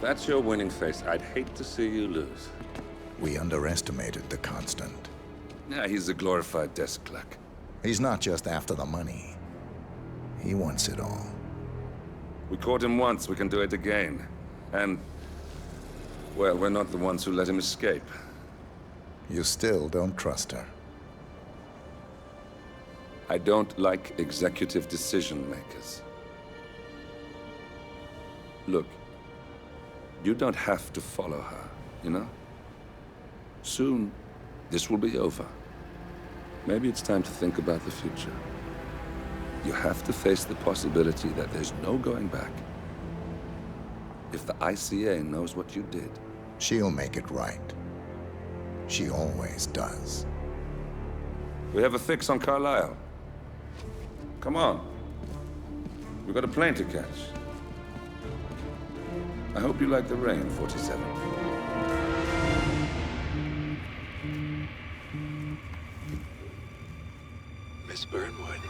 that's your winning face, I'd hate to see you lose. We underestimated the Constant. Yeah, he's a glorified desk clerk. He's not just after the money. He wants it all. We caught him once, we can do it again. And, well, we're not the ones who let him escape. You still don't trust her. I don't like executive decision makers. Look, you don't have to follow her, you know? Soon, this will be over. Maybe it's time to think about the future. You have to face the possibility that there's no going back. If the ICA knows what you did... She'll make it right. She always does. We have a fix on Carlisle. Come on. We've got a plane to catch. I hope you like the rain, 47. Miss Burnwood.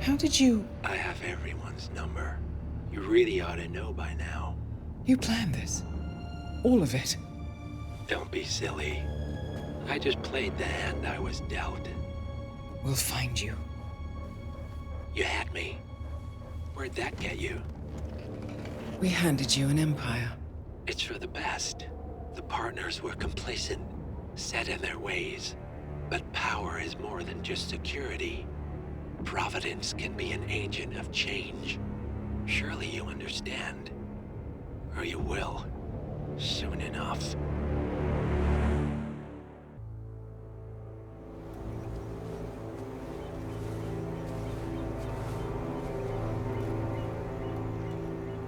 How did you... I have everyone's number. You really ought to know by now. You planned this? All of it? Don't be silly. I just played the hand I was dealt. We'll find you. You had me. Where'd that get you? We handed you an empire. It's for the best. The partners were complacent, set in their ways. But power is more than just security. Providence can be an agent of change. Surely you understand. Or you will. Soon enough.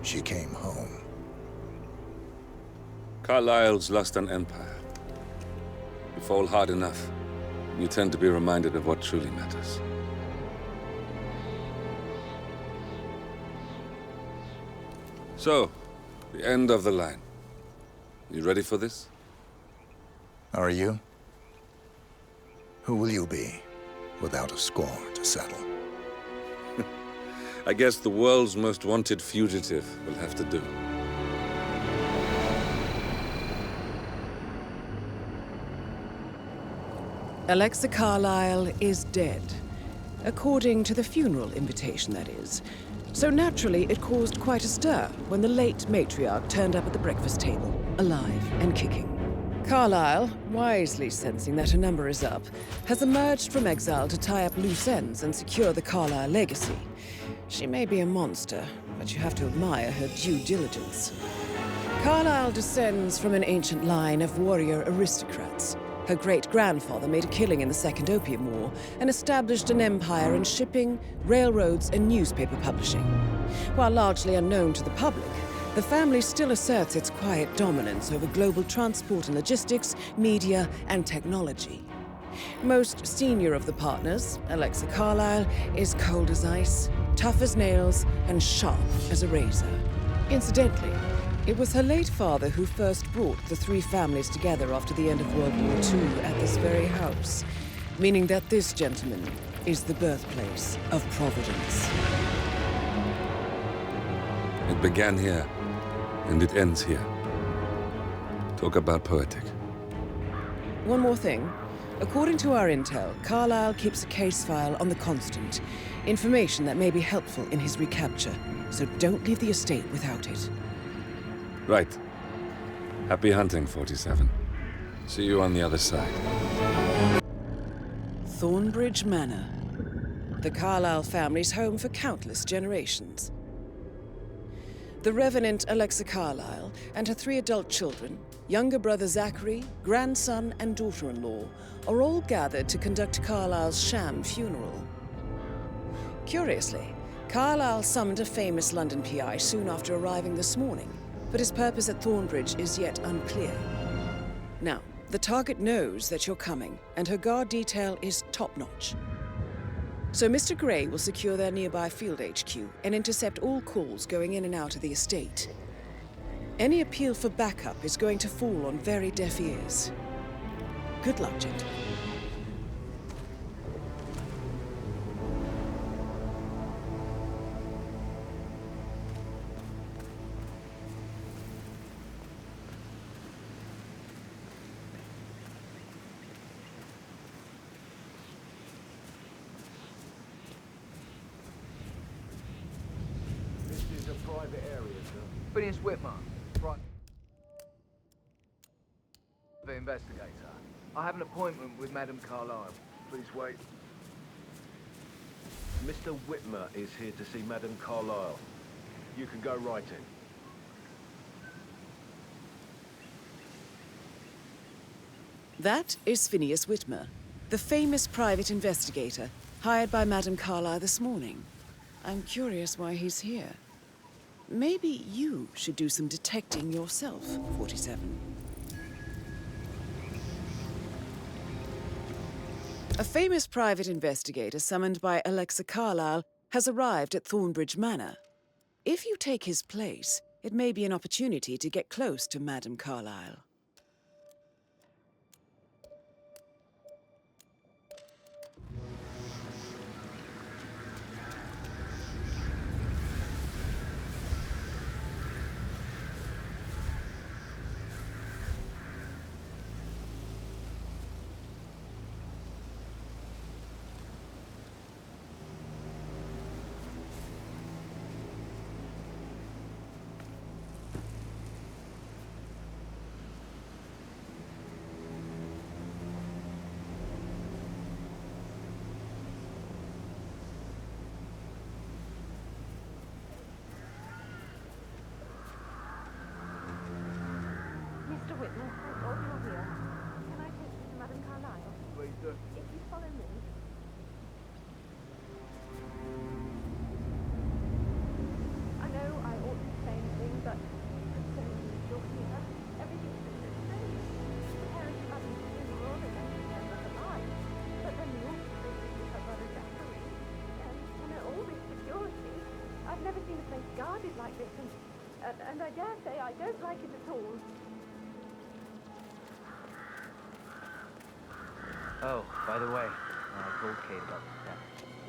She came home. Carlisle's lost an empire. You fall hard enough, you tend to be reminded of what truly matters. So, the end of the line. You ready for this? Are you? Who will you be, without a score to settle? I guess the world's most wanted fugitive will have to do. Alexa Carlisle is dead. According to the funeral invitation, that is. So naturally, it caused quite a stir when the late matriarch turned up at the breakfast table, alive and kicking. Carlisle, wisely sensing that her number is up, has emerged from exile to tie up loose ends and secure the Carlisle legacy. She may be a monster, but you have to admire her due diligence. Carlisle descends from an ancient line of warrior aristocrats. Her great-grandfather made a killing in the Second Opium War and established an empire in shipping, railroads, and newspaper publishing. While largely unknown to the public, the family still asserts its quiet dominance over global transport and logistics, media, and technology. Most senior of the partners, Alexa Carlisle, is cold as ice, tough as nails, and sharp as a razor. Incidentally, it was her late father who first brought the three families together after the end of World War II at this very house, meaning that this gentleman is the birthplace of Providence. It began here, and it ends here. Talk about poetic. One more thing. According to our intel, Carlisle keeps a case file on the Constant. Information that may be helpful in his recapture, so don't leave the estate without it. Right. Happy hunting, 47. See you on the other side. Thornbridge Manor. The Carlisle family's home for countless generations. The Revenant Alexa Carlisle and her 3 adult children, younger brother Zachary, grandson, and daughter-in-law, are all gathered to conduct Carlisle's sham funeral. Curiously, Carlisle summoned a famous London PI soon after arriving this morning, but his purpose at Thornbridge is yet unclear. Now, the target knows that you're coming, and her guard detail is top-notch. So Mr. Gray will secure their nearby field HQ and intercept all calls going in and out of the estate. Any appeal for backup is going to fall on very deaf ears. Good luck, gentlemen. Phineas Whitmer, right. The investigator. I have an appointment with Madame Carlyle. Please wait. Mr. Whitmer is here to see Madame Carlyle. You can go right in. That is Phineas Whitmer, the famous private investigator hired by Madame Carlyle this morning. I'm curious why he's here. Maybe you should do some detecting yourself, 47. A famous private investigator summoned by Alexa Carlyle has arrived at Thornbridge Manor. If you take his place, it may be an opportunity to get close to Madame Carlyle. Mr. Whitman, thank God you're here. Can I take you to Madame Carlyle? Please do. If you follow me. I know I ought to say anything, but I'm so relieved you're here. Everything's been so strange. Preparing for Mother's funeral and then she's her brother alive. But then the also crazy with her brother Zachary. And all this security. I've never seen a place guarded like this, and I dare say I don't like it at all. Oh, by the way, I told Kate about the step.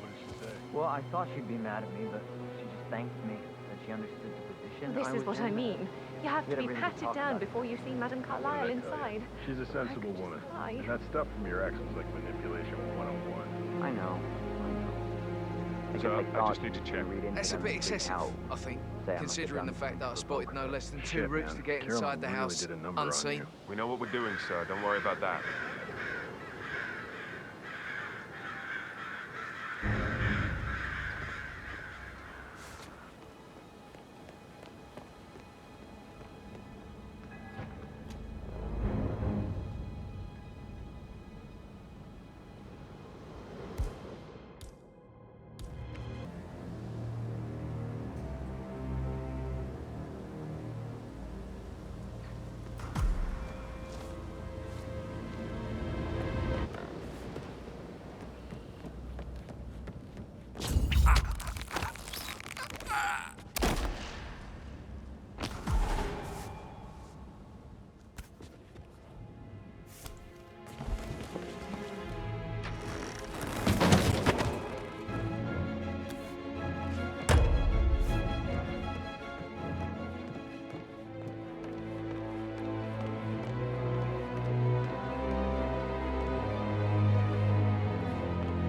What did she say? Well, I thought she'd be mad at me, but she just thanked me that she understood the position. This is what I mean. You have to be really patted talk down about it. before you see Madame Carlyle inside. She's a sensible I could woman. just cry. And that stuff from your ex was like manipulation 101. I know. So, I just need to check. That's a bit excessive, I think, considering the fact that I spotted no less than two routes to get inside the house unseen. We know what we're doing, sir. Don't worry about that.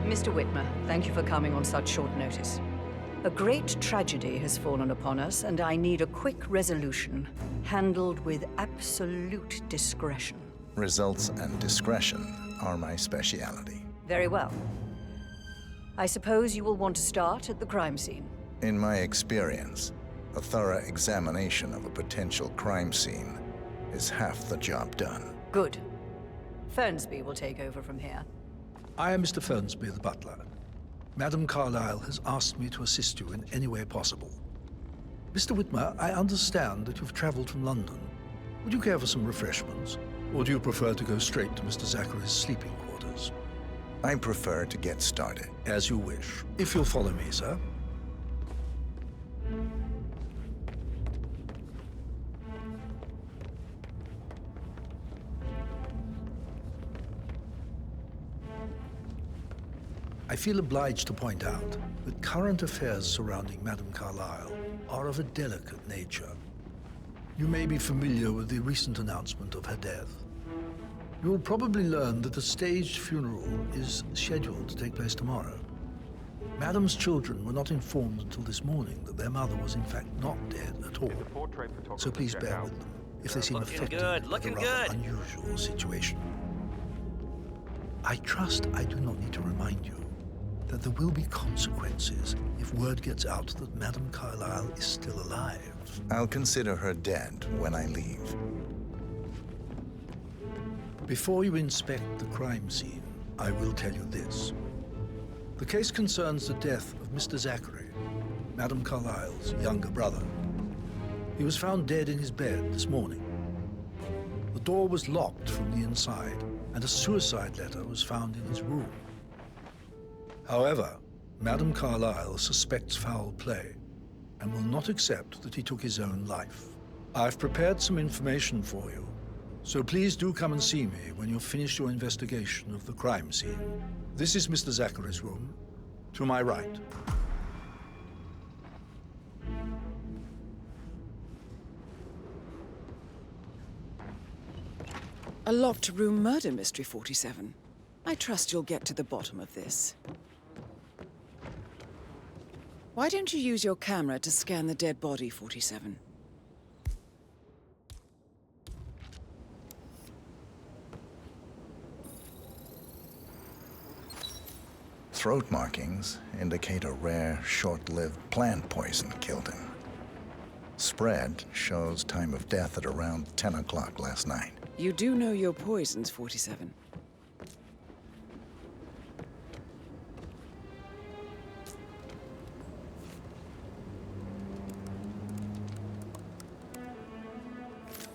Mr. Whitmer, thank you for coming on such short notice. A great tragedy has fallen upon us, and I need a quick resolution, handled with absolute discretion. Results and discretion are my speciality. Very well. I suppose you will want to start at the crime scene. In my experience, a thorough examination of a potential crime scene is half the job done. Good. Fernsby will take over from here. I am Mr. Fernsby, the butler. Madame Carlyle has asked me to assist you in any way possible. Mr. Whitmer, I understand that you've traveled from London. Would you care for some refreshments? Or do you prefer to go straight to Mr. Zachary's sleeping quarters? I prefer to get started. As you wish. If you'll follow me, sir. I feel obliged to point out that current affairs surrounding Madame Carlyle are of a delicate nature. You may be familiar with the recent announcement of her death. You will probably learn that a staged funeral is scheduled to take place tomorrow. Madam's children were not informed until this morning that their mother was in fact not dead at all. So please bear with them if they seem affected by a rather unusual situation. I trust I do not need to remind you that there will be consequences if word gets out that Madame Carlyle is still alive. I'll consider her dead when I leave. Before you inspect the crime scene, I will tell you this. The case concerns the death of Mr. Zachary, Madame Carlyle's younger brother. He was found dead in his bed this morning. The door was locked from the inside, and a suicide letter was found in his room. However, Madame Carlyle suspects foul play and will not accept that he took his own life. I've prepared some information for you, so please do come and see me when you've finished your investigation of the crime scene. This is Mr. Zachary's room, to my right. A locked room murder mystery, 47. I trust you'll get to the bottom of this. Why don't you use your camera to scan the dead body, 47? Throat markings indicate a rare, short-lived plant poison killed him. Spread shows time of death at around 10 o'clock last night. You do know your poisons, 47.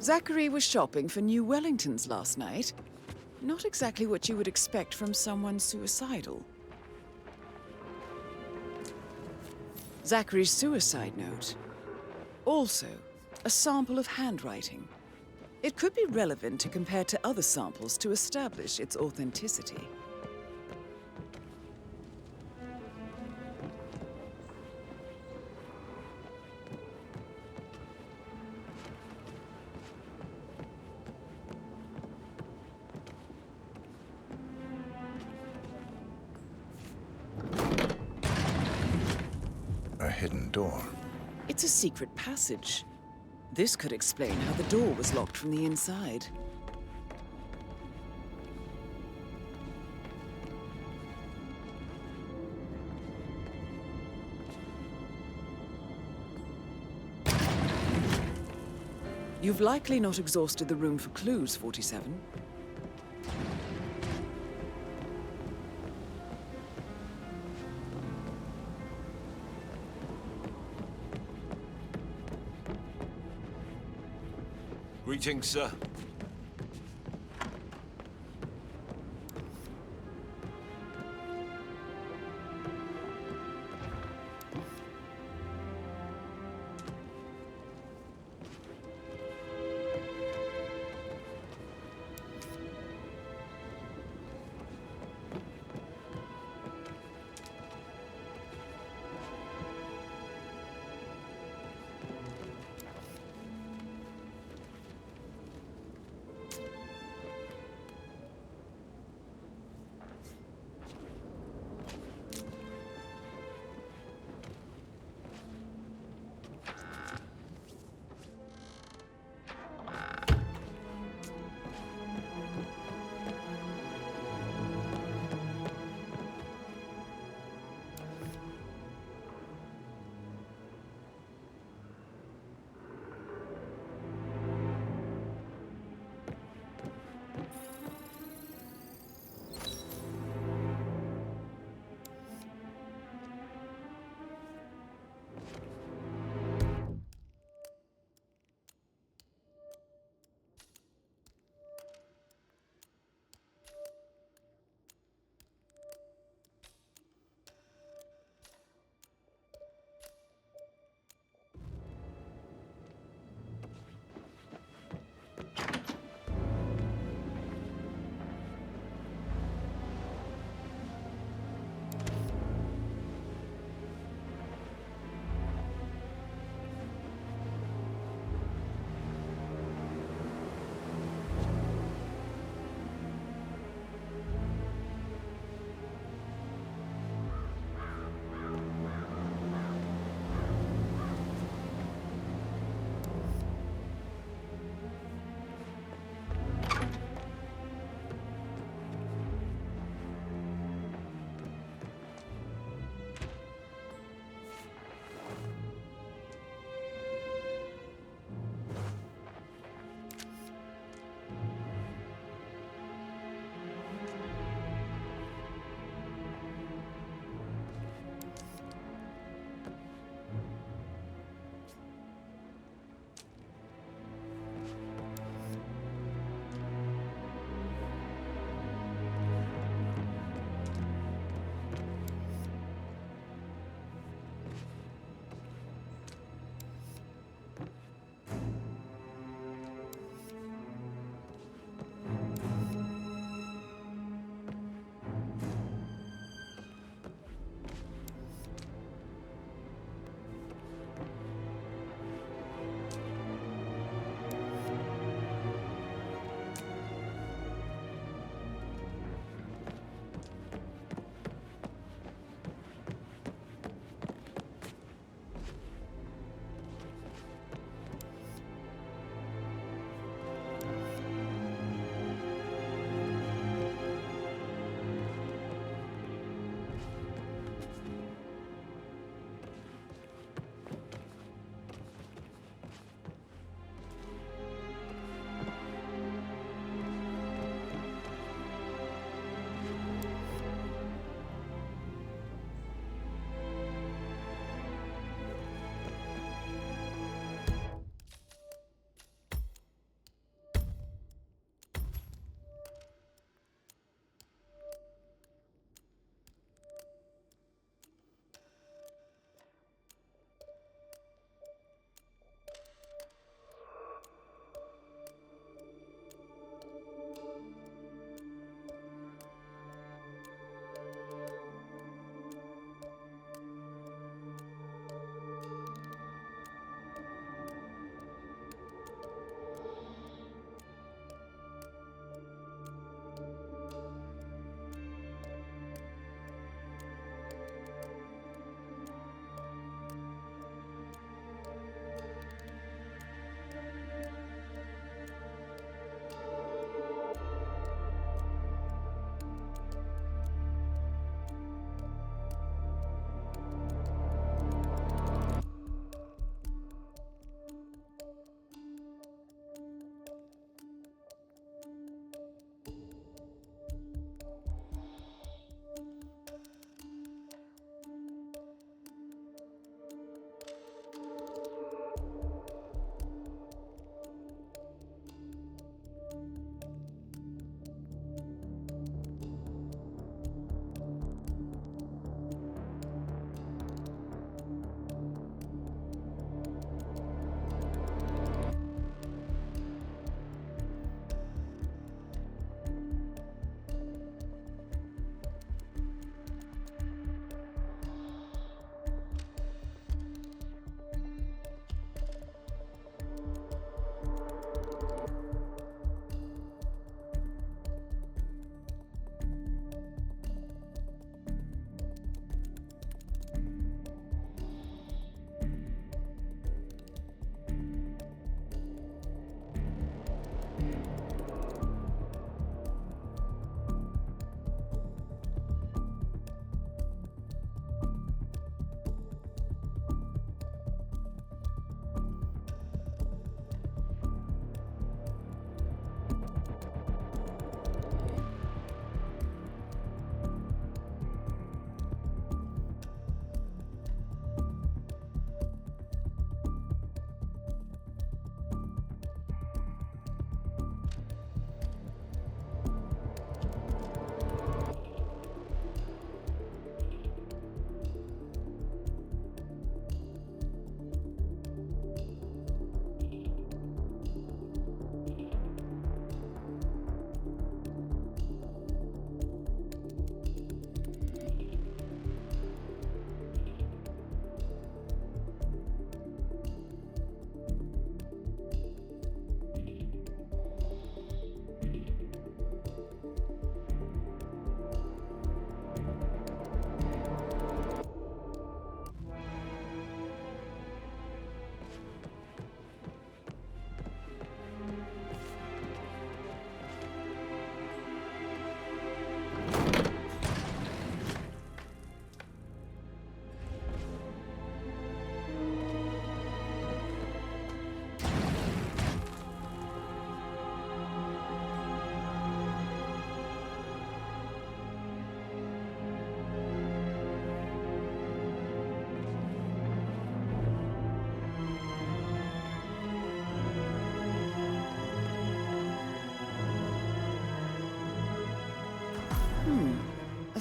Zachary was shopping for new Wellingtons last night. Not exactly what you would expect from someone suicidal. Zachary's suicide note. Also, a sample of handwriting. It could be relevant to compare to other samples to establish its authenticity. A hidden door. It's a secret passage. This could explain how the door was locked from the inside. You've likely not exhausted the room for clues, 47. Greetings, sir.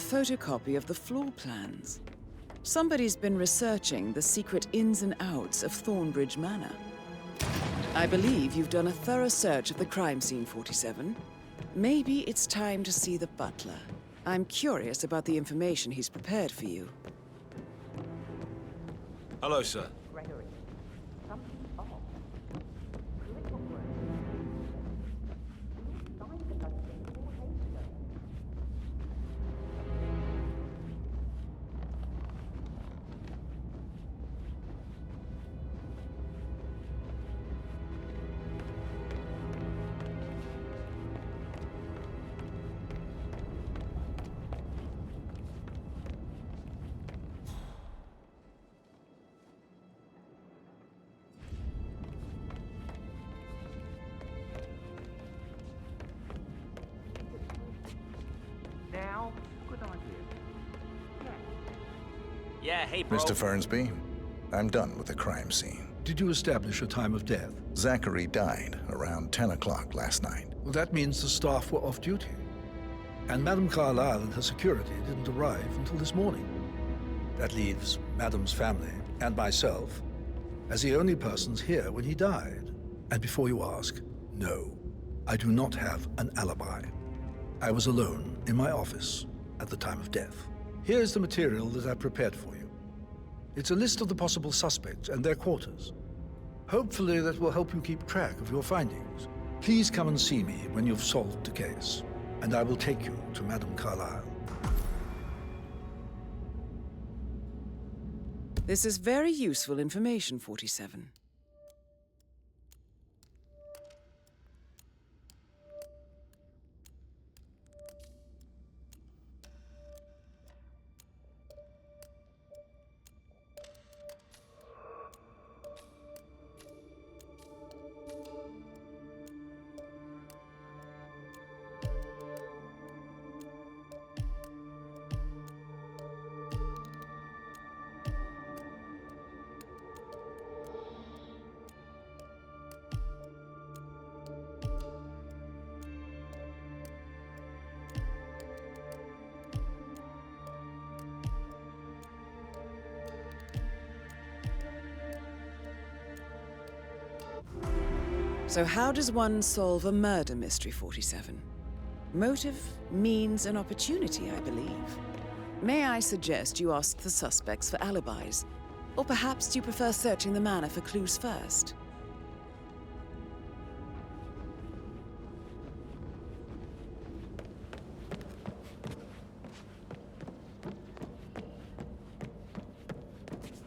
photocopy of the floor plans. Somebody's been researching the secret ins and outs of Thornbridge Manor. I believe you've done a thorough search of the crime scene, 47. Maybe it's time to see the butler. I'm curious about the information he's prepared for you. Hello, sir. Gregory, something's off. Critical work. Signs of us being more hasty. Now, good idea. Yeah, hey, bro. Mr. Fernsby, I'm done with the crime scene. Did you establish a time of death? Zachary died around 10 o'clock last night. Well, that means the staff were off duty. And Madame Carlyle and her security didn't arrive until this morning. That leaves Madame's family and myself as the only persons here when he died. And before you ask, no, I do not have an alibi. I was alone in my office at the time of death. Here's the material that I prepared for you. It's a list of the possible suspects and their quarters. Hopefully that will help you keep track of your findings. Please come and see me when you've solved the case, and I will take you to Madame Carlyle. This is very useful information, 47. So how does one solve a murder mystery, 47? Motive, means, and opportunity, I believe. May I suggest you ask the suspects for alibis? Or perhaps do you prefer searching the manor for clues first?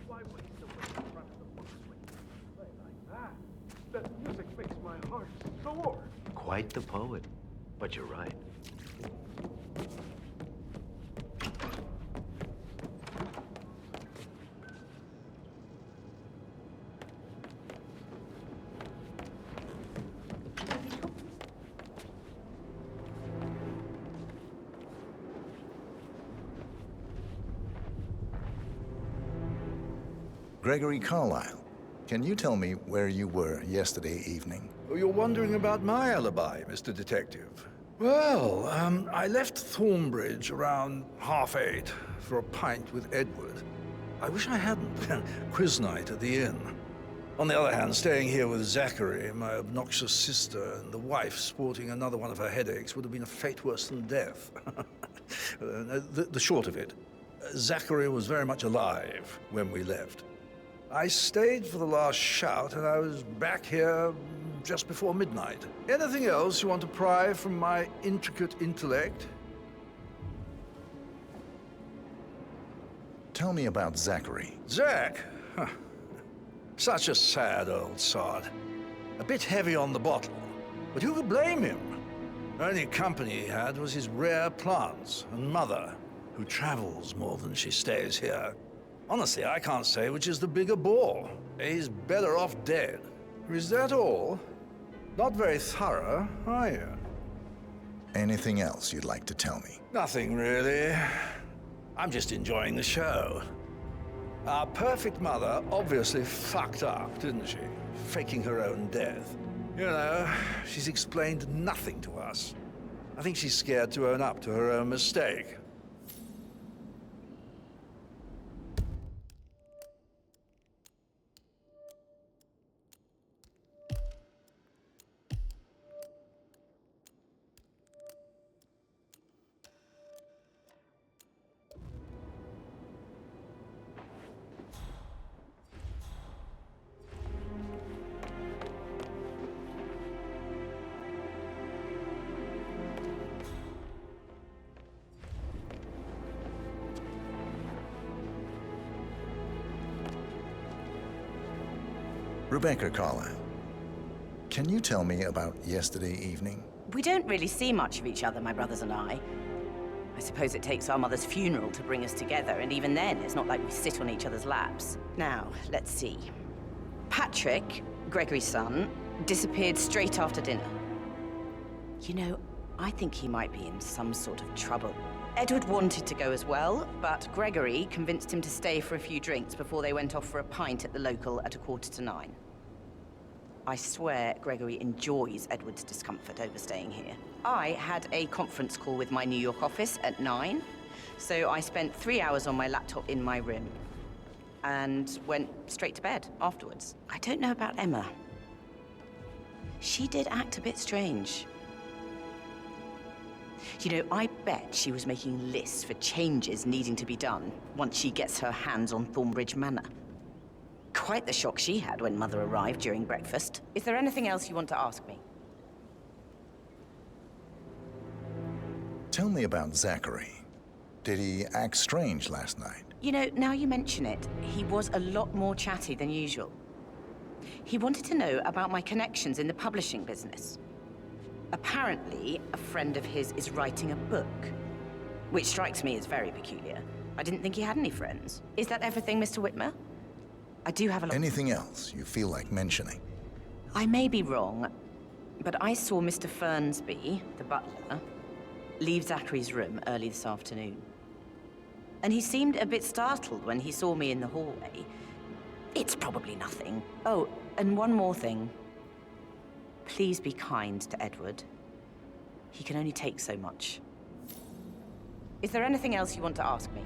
Why waste away in front of the books when you can play like that? That music makes my heart soar. Quite the poet, but you're right. Gregory Carlyle, can you tell me where you were yesterday evening? Oh, you're wondering about my alibi, Mr. Detective. Well, I left Thornbridge around 8:30 for a pint with Edward. I wish I hadn't. Quiz night at the inn. On the other hand, staying here with Zachary, my obnoxious sister, and the wife sporting another one of her headaches would have been a fate worse than death. The short of it, Zachary was very much alive when we left. I stayed for the last shout, and I was back here just before midnight. Anything else you want to pry from my intricate intellect? Tell me about Zachary. Zach? Huh. Such a sad old sod. A bit heavy on the bottle, but who could blame him? The only company he had was his rare plants and mother, who travels more than she stays here. Honestly, I can't say which is the bigger bore. He's better off dead. Is that all? Not very thorough, are you? Anything else you'd like to tell me? Nothing, really. I'm just enjoying the show. Our perfect mother obviously fucked up, didn't she? Faking her own death. You know, she's explained nothing to us. I think she's scared to own up to her own mistake. Rebecca Carlyle, can you tell me about yesterday evening? We don't really see much of each other, my brothers and I. I suppose it takes our mother's funeral to bring us together, and even then, it's not like we sit on each other's laps. Now, let's see. Patrick, Gregory's son, disappeared straight after dinner. You know, I think he might be in some sort of trouble. Edward wanted to go as well, but Gregory convinced him to stay for a few drinks before they went off for a pint at the local at 9:15. I swear Gregory enjoys Edward's discomfort over staying here. I had a conference call with my New York office at 9, so I spent 3 hours on my laptop in my room and went straight to bed afterwards. I don't know about Emma. She did act a bit strange. You know, I bet she was making lists for changes needing to be done once she gets her hands on Thornbridge Manor. Quite the shock she had when Mother arrived during breakfast. Is there anything else you want to ask me? Tell me about Zachary. Did he act strange last night? You know, now you mention it, he was a lot more chatty than usual. He wanted to know about my connections in the publishing business. Apparently, a friend of his is writing a book, which strikes me as very peculiar. I didn't think he had any friends. Is that everything, Mr. Whitmer? I do have a lot... Anything else you feel like mentioning? I may be wrong, but I saw Mr. Fernsby, the butler, leave Zachary's room early this afternoon. And he seemed a bit startled when he saw me in the hallway. It's probably nothing. Oh, and one more thing. Please be kind to Edward. He can only take so much. Is there anything else you want to ask me?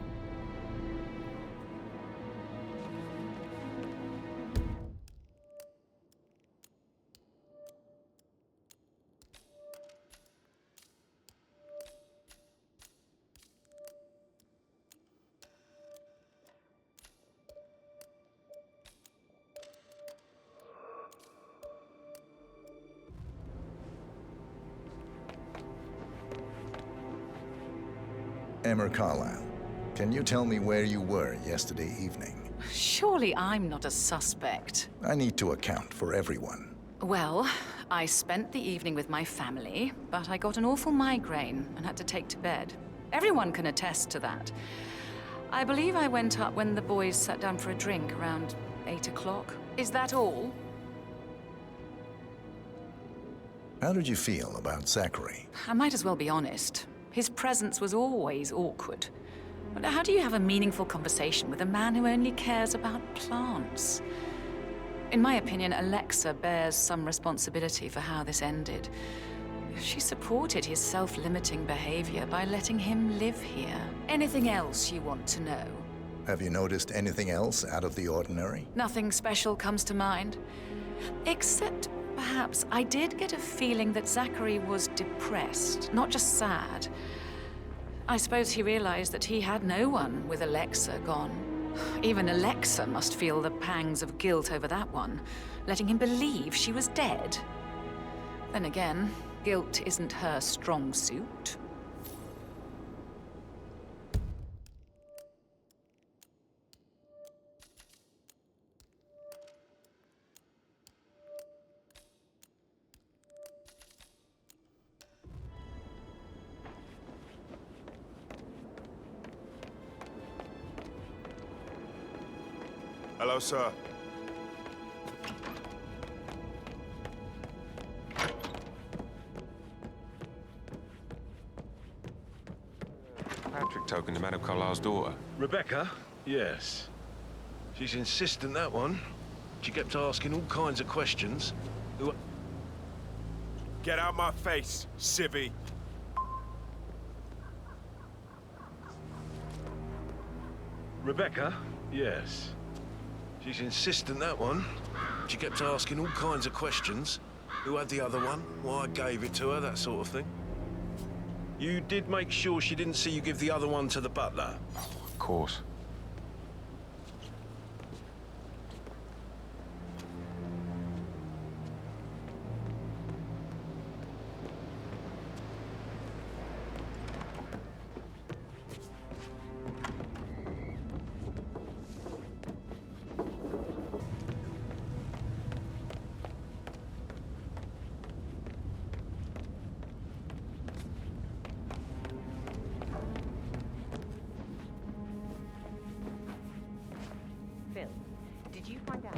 Emma Carlyle, can you tell me where you were yesterday evening? Surely I'm not a suspect. I need to account for everyone. Well, I spent the evening with my family, but I got an awful migraine and had to take to bed. Everyone can attest to that. I believe I went up when the boys sat down for a drink around 8 o'clock. Is that all? How did you feel about Zachary? I might as well be honest. His presence was always awkward. But how do you have a meaningful conversation with a man who only cares about plants? In my opinion, Alexa bears some responsibility for how this ended. She supported his self-limiting behavior by letting him live here. Anything else you want to know? Have you noticed anything else out of the ordinary? Nothing special comes to mind. Except, perhaps, I did get a feeling that Zachary was depressed, not just sad. I suppose he realized that he had no one with Alexa gone. Even Alexa must feel the pangs of guilt over that one, letting him believe she was dead. Then again, guilt isn't her strong suit. Hello, sir. Patrick talking to Madame Carlyle's daughter. Rebecca? Yes. She's insistent, that one. She kept asking all kinds of questions. Get out my face, civvy. Rebecca? Yes. She's insistent, that one. She kept asking all kinds of questions. Who had the other one? Why I gave it to her, that sort of thing. You did make sure she didn't see you give the other one to the butler? Of course. find out.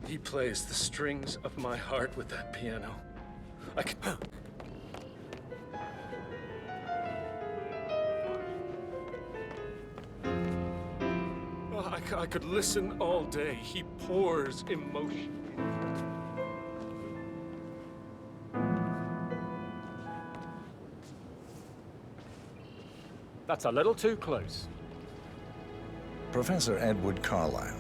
He plays the strings of my heart with that piano. I can... I could listen all day. He pours emotion. That's a little too close. Professor Edward Carlyle,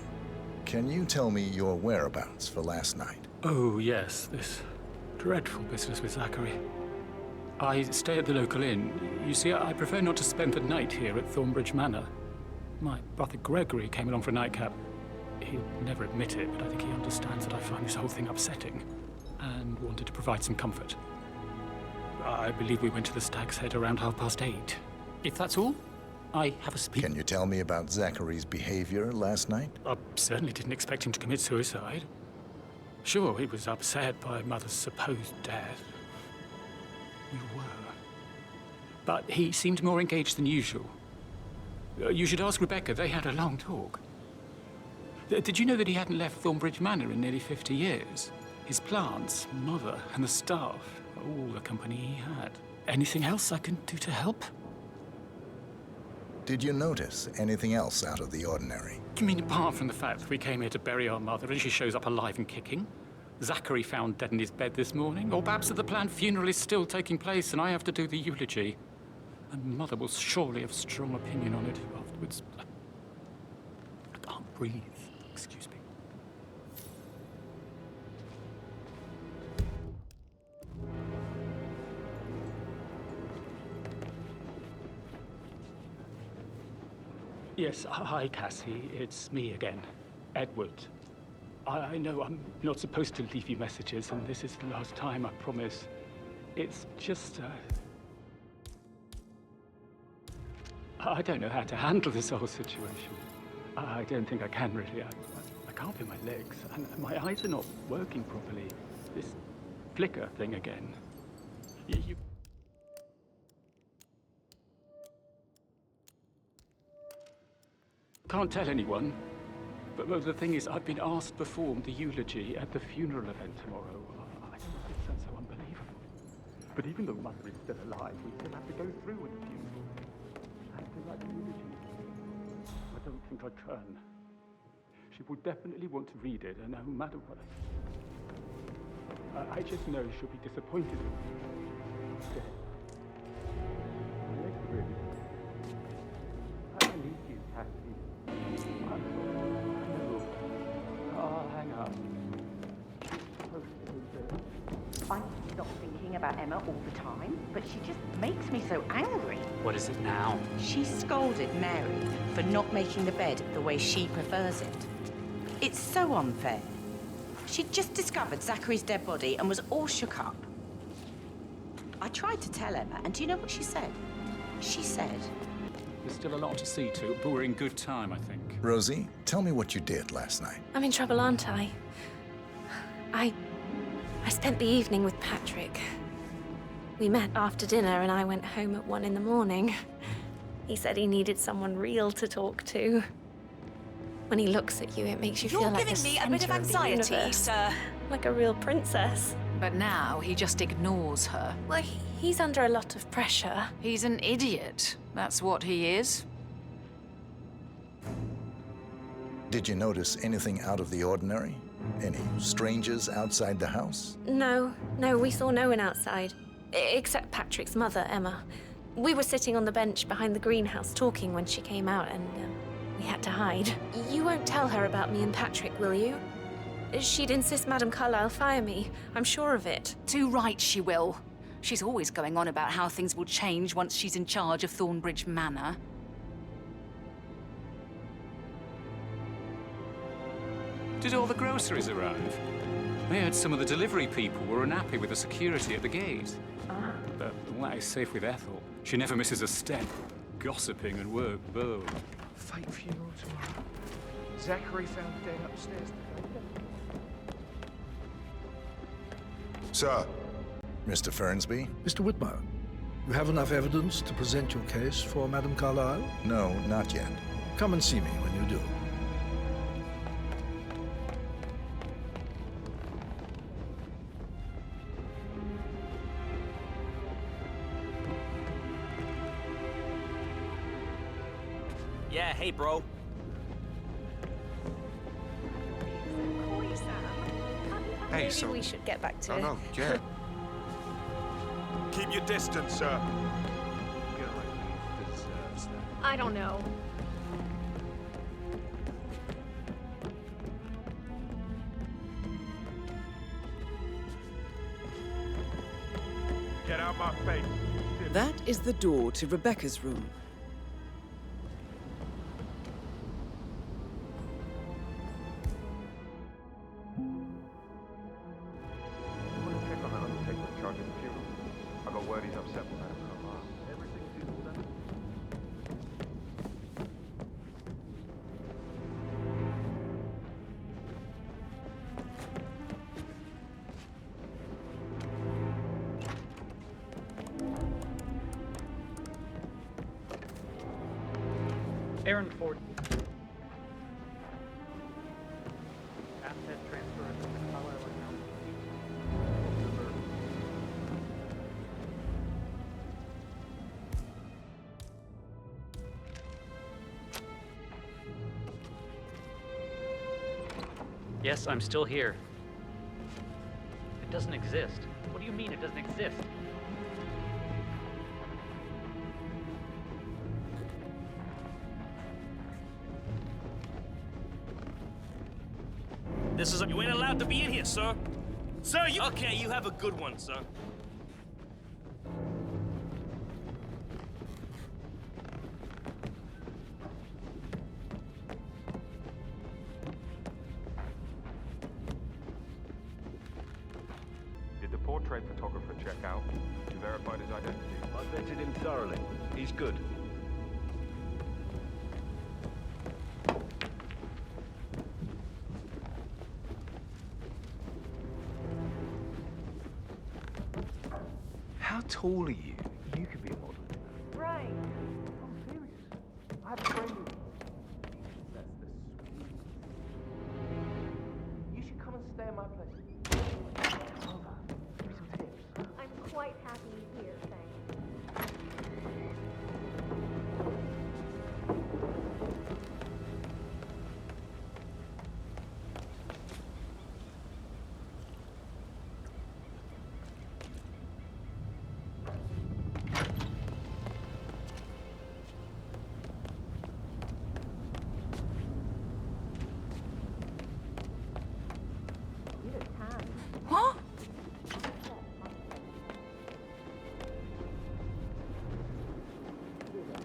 can you tell me your whereabouts for last night? Oh, yes, this dreadful business with Zachary. I stay at the local inn. You see, I prefer not to spend the night here at Thornbridge Manor. My brother Gregory came along for a nightcap. He'll never admit it, but I think he understands that I find this whole thing upsetting and wanted to provide some comfort. I believe we went to the Stag's Head around 8:30. If that's all, I have a speech. Can you tell me about Zachary's behavior last night? I certainly didn't expect him to commit suicide. Sure, he was upset by Mother's supposed death. We were. But he seemed more engaged than usual. You should ask Rebecca. They had a long talk. Did you know that he hadn't left Thornbridge Manor in nearly 50 years? His plants, Mother, and the staff, all the company he had. Anything else I can do to help? Did you notice anything else out of the ordinary? You mean apart from the fact that we came here to bury our mother and she shows up alive and kicking? Zachary found dead in his bed this morning? Or perhaps that the planned funeral is still taking place and I have to do the eulogy? And Mother will surely have strong opinion on it afterwards. I can't breathe. Excuse me. Yes, hi, Cassie. It's me again. Edward. I know I'm not supposed to leave you messages, and this is the last time, I promise. It's just, I don't know how to handle this whole situation. I don't think I can, really. I can't feel my legs, and my eyes are not working properly. This flicker thing again. You can't tell anyone, but well, the thing is, I've been asked to perform the eulogy at the funeral event tomorrow. I know it sounds so unbelievable, but even though Mother is still alive, we still have to go through with the funeral. I have to write the eulogy. I don't think I can. She will definitely want to read it, and no matter what, I just know she'll be disappointed in me. Yeah. My legs are really I need you, Cassie. Oh, hang up. I stop thinking about Emma all the time, but she just makes me so angry. What is it now? She scolded Mary for not making the bed the way she prefers it. It's so unfair. She'd just discovered Zachary's dead body and was all shook up. I tried to tell Emma, and do you know what she said? She said... There's still a lot to see to, but we're in good time, I think. Rosie, tell me what you did last night. I'm in trouble, aren't I? I spent the evening with Patrick. We met after dinner and I went home at 1 in the morning. He said he needed someone real to talk to. When he looks at you, it makes you feel like You're giving me a bit of anxiety, sir. Like a real princess. But now he just ignores her. Well, he's under a lot of pressure. He's an idiot. That's what he is. Did you notice anything out of the ordinary? Any strangers outside the house? No, we saw no one outside. Except Patrick's mother, Emma. We were sitting on the bench behind the greenhouse talking when she came out and we had to hide. You won't tell her about me and Patrick, will you? She'd insist Madame Carlyle fire me. I'm sure of it. Too right she will. She's always going on about how things will change once she's in charge of Thornbridge Manor. Did all the groceries arrive? I heard some of the delivery people were unhappy with the security at the gate. But all that is safe with Ethel. She never misses a step. Gossiping and work both. Fake funeral tomorrow. Zachary found dead upstairs today. Sir. Mr. Fernsby? Mr. Whitmer, you have enough evidence to present your case for Madame Carlyle? No, not yet. Come and see me when you do. Yeah, hey, bro. Hey, Maybe we should get back to it. No, yeah. Keep your distance, sir. I don't know. Get out my face. That is the door to Rebecca's room. Aaron Ford. Asset transfer to the Carlisle account. Yes, I'm still here. It doesn't exist. What do you mean it doesn't exist? This is you ain't allowed to be in here, sir. Sir, you... Okay, you have a good one, sir. Did the portrait photographer check out? You verified his identity? I vetted him thoroughly. He's good. How tall are you? You could be a model. Right. I'm serious. I have a friend who... That's the sweet. You should come and stay in my place. Come over. Give me some tips. I'm quite happy here, thanks. What?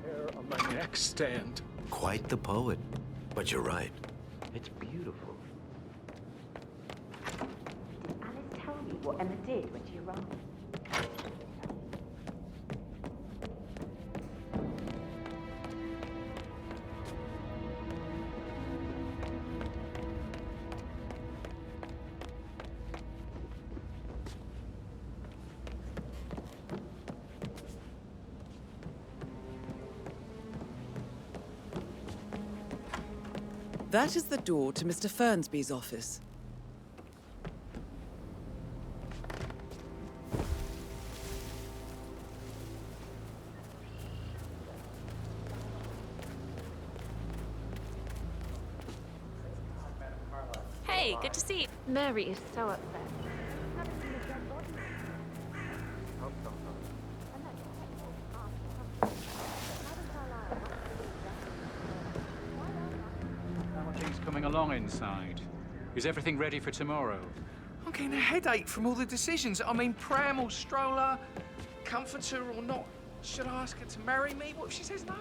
Hair on my neck stand. Quite the poet. But you're right. It's beautiful. Did Alice tell you what Emma did when she arrived? That is the door to Mr. Fernsby's office. Hey, good to see you. Mary is so upset. How are things coming along inside? Is everything ready for tomorrow? I'm getting a headache from all the decisions. I mean, pram or stroller, comforter or not. Should I ask her to marry me? What if she says no?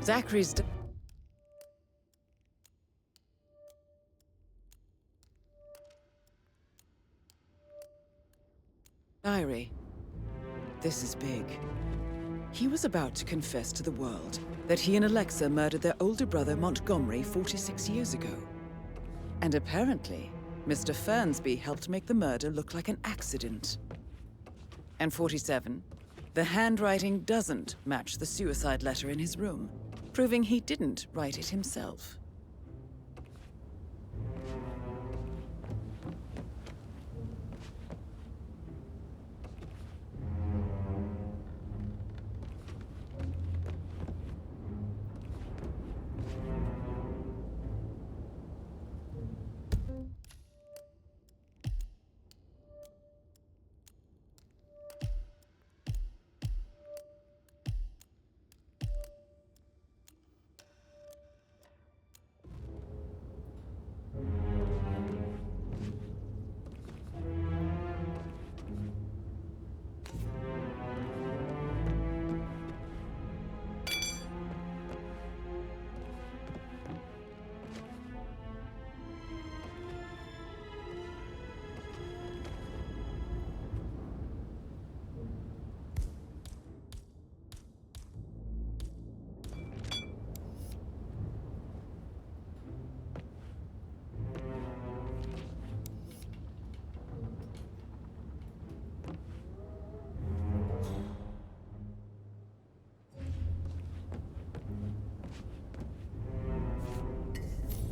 Zachary's diary. This is big. He was about to confess to the world that he and Alexa murdered their older brother Montgomery 46 years ago. And apparently, Mr. Fernsby helped make the murder look like an accident. And 47, the handwriting doesn't match the suicide letter in his room, proving he didn't write it himself.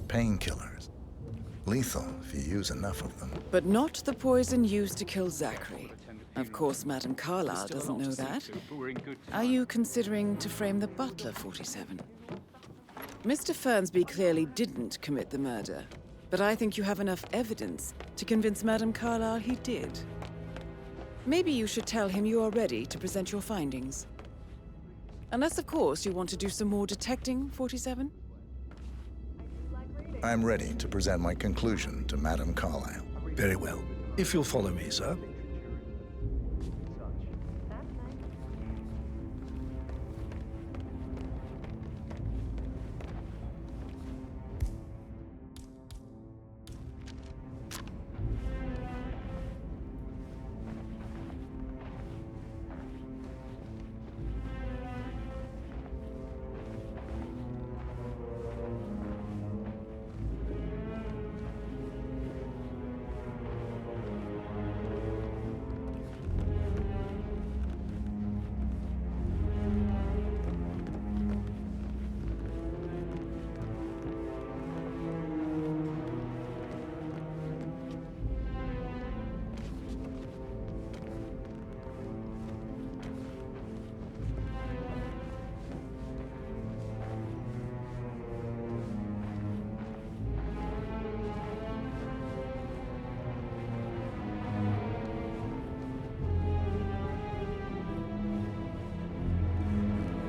Painkillers. Lethal if you use enough of them. But not the poison used to kill Zachary. Of course, Madame Carlyle doesn't know that. Are you considering to frame the butler, 47? Mr. Fernsby clearly didn't commit the murder, but I think you have enough evidence to convince Madame Carlyle he did. Maybe you should tell him you are ready to present your findings. Unless, of course, you want to do some more detecting, 47? I'm ready to present my conclusion to Madame Carlyle. Very well. If you'll follow me, sir.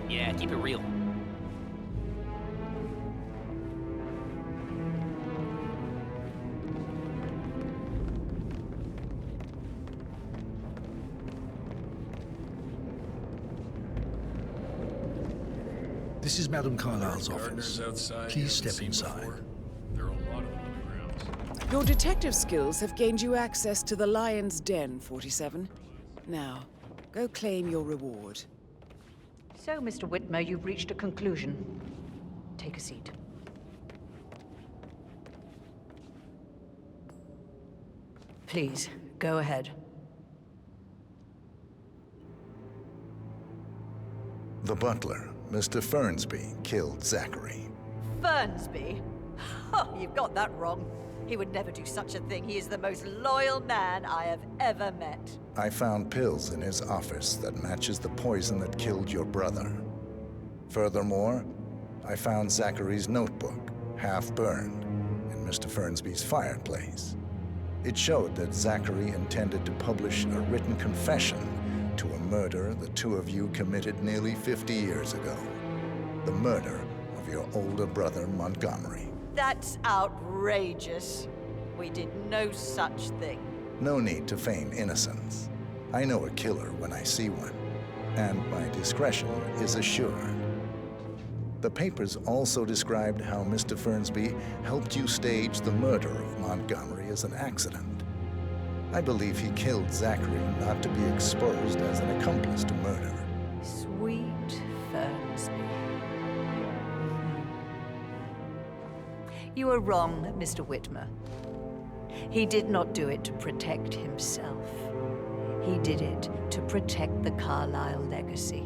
Yeah, keep it real. This is Madame Carlyle's office. Please step inside. There are a lot of them on the grounds. Your detective skills have gained you access to the Lion's Den, 47. Now, go claim your reward. So, Mr. Whitmer, you've reached a conclusion. Take a seat. Please, go ahead. The butler, Mr. Fernsby, killed Zachary. Fernsby? Oh, you've got that wrong. He would never do such a thing. He is the most loyal man I have ever met. I found pills in his office that matches the poison that killed your brother. Furthermore, I found Zachary's notebook, half burned, in Mr. Fernsby's fireplace. It showed that Zachary intended to publish a written confession to a murder the two of you committed nearly 50 years ago. The murder of your older brother, Montgomery. That's outrageous. We did no such thing. No need to feign innocence. I know a killer when I see one, and my discretion is assured. The papers also described how Mr. Fernsby helped you stage the murder of Montgomery as an accident. I believe he killed Zachary not to be exposed as an accomplice to murder. Sweet Fernsby. You are wrong, Mr. Whitmer. He did not do it to protect himself. He did it to protect the Carlyle legacy.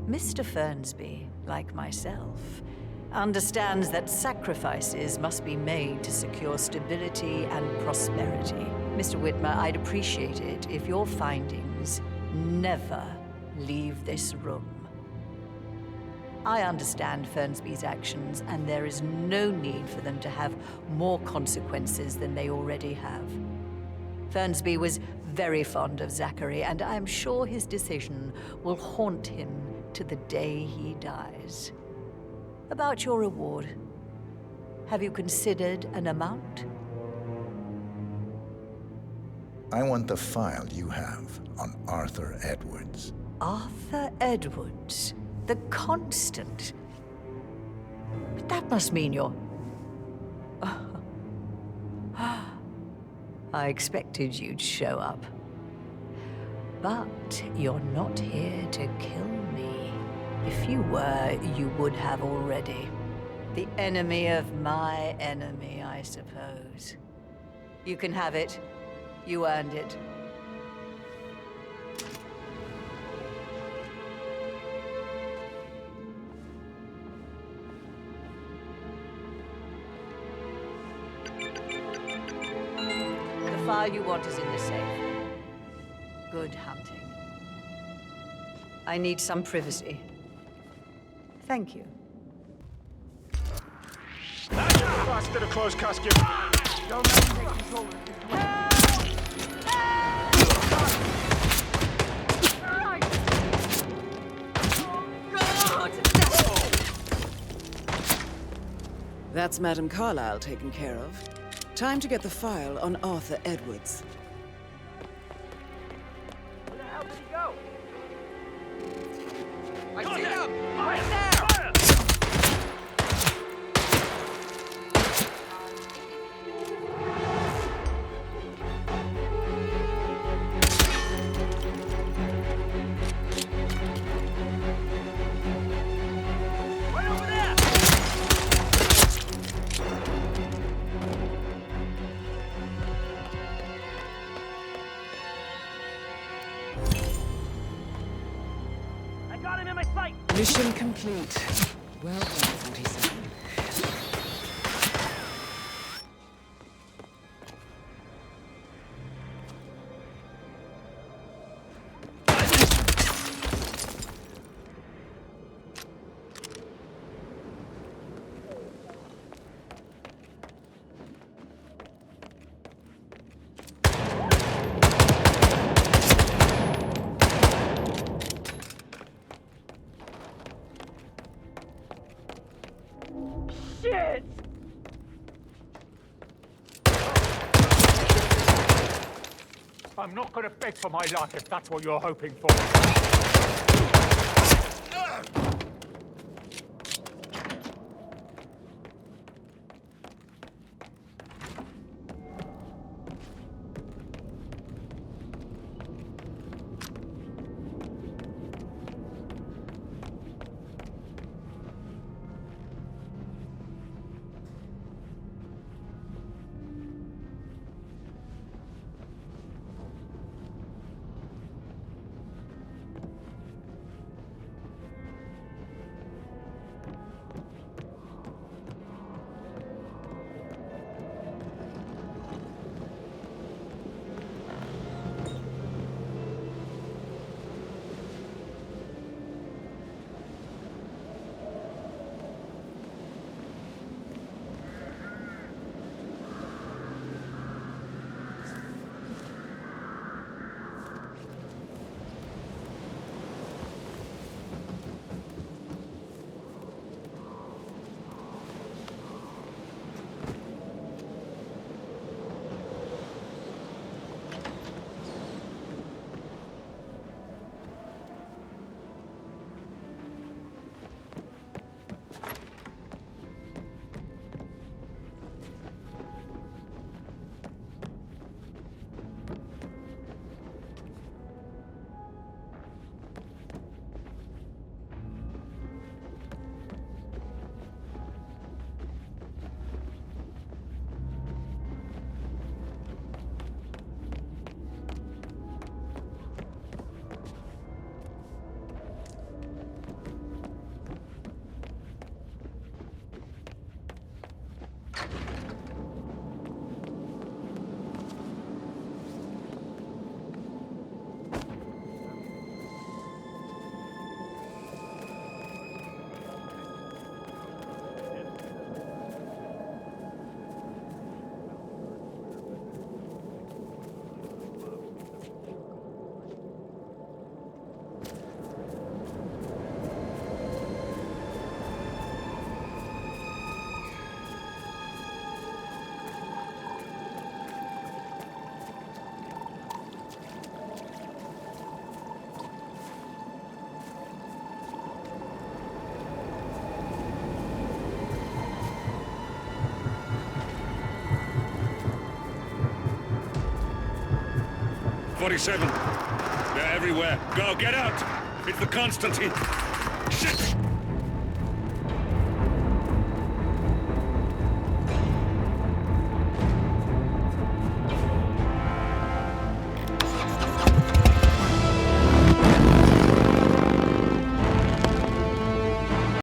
Mr. Fernsby, like myself, understands that sacrifices must be made to secure stability and prosperity. Mr. Whitmer, I'd appreciate it if your findings never leave this room. I understand Fernsby's actions, and there is no need for them to have more consequences than they already have. Fernsby was very fond of Zachary, and I am sure his decision will haunt him to the day he dies. About your reward, have you considered an amount? I want the file you have on Arthur Edwards. Arthur Edwards, the Constant. But that must mean you're... I expected you'd show up. But you're not here to kill me. If you were, you would have already. The enemy of my enemy, I suppose. You can have it. You earned it. The file you want is in the safe. Good hunting. I need some privacy. Thank you. Bastard, a closed casket. Don't let me take control of this. That's Madame Carlyle taken care of. Time to get the file on Arthur Edwards. Where the hell did he go? I Got see him! him! Fire! Right there! Fire! Right over there! I got him in my sight! Mission complete. Well done, 47. Shit! I'm not gonna beg for my life if that's what you're hoping for. 47. They're everywhere. Go, get out! It's the Constantine. Shit!